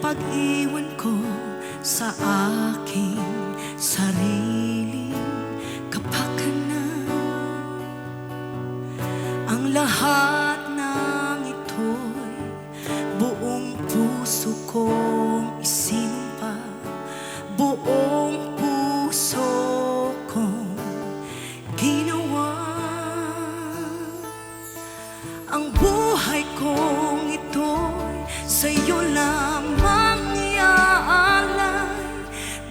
pag-iwan ko sa aking sarili kapakanan. Ang lahat ng ito'y buong puso kong isinumpa, buong puso kong ginawa. Ang buhay kong ito'y sa'yo lamang iaalay.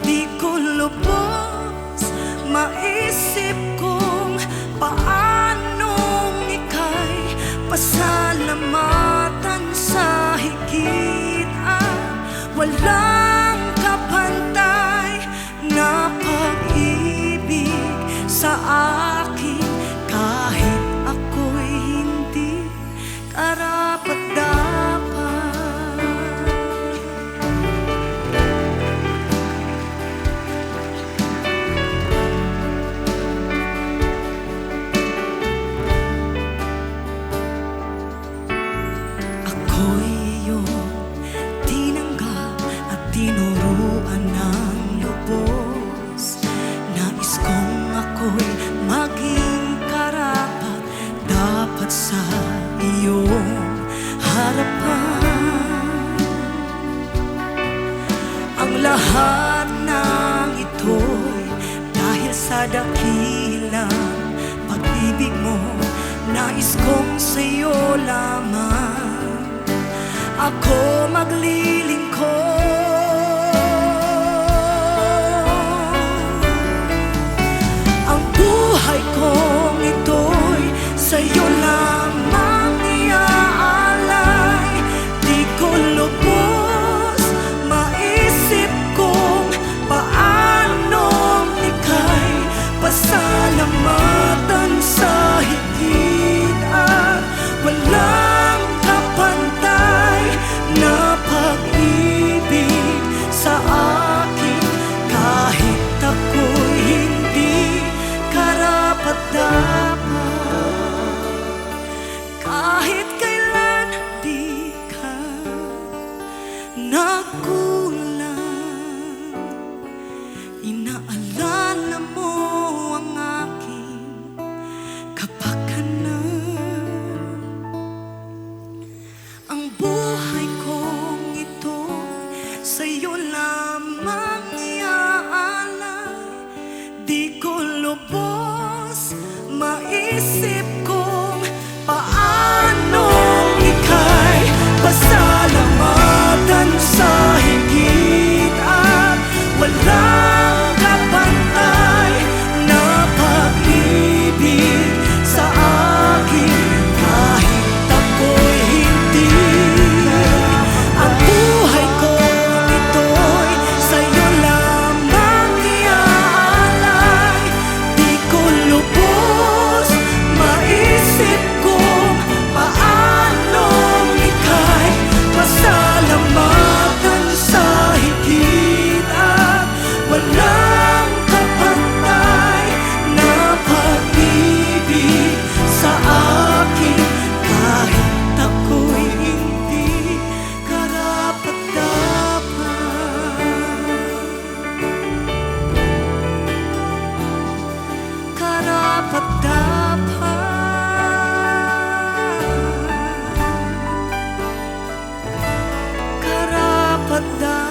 Di ko lubos maisip kung paanong ika'y pasalamatan sa higit at walang kapantay na pag-ibig sa akin. Kahit ako'y hindi karapat-dapat, ako'y iyong tinanggap at tinuruan ng lubos. Nais kong ako'y maging karapat dapat sa iyong harapan. Ang lahat ng ito'y dahil sa dakilang pag-ibig mo. Nais kong sa'yo lamang ako maglilingkod. Ang buhay kong ito'y sa'yo lamang iaalay. Di ko lubos maisip kung paanong ika'y pasalamatan sa higit at walang kapantay na pag-ibig sa akin. Kahit ako'y hindi karapat-dapat, kahit kailan di ka nagkulang, inaalala mo ang aking kapakanan. Ang buhay kong ito sa'yo lamang iaalay. Di ko lubos maisip kung paano ika'y pasalamatan sa higit at walang kapantay na pag-ibig sa akin. Kahit ako'y hindi, ang buhay kong ito'y sa'yo lamang iaalay. Di ko lubos maisip kung paanong ika'y pasalamatan sa higit at walang kapantay na pag-ibig sa akin. Kahit ako'y hindi karapat-dapat, karapat-dapat, karapat-dapat.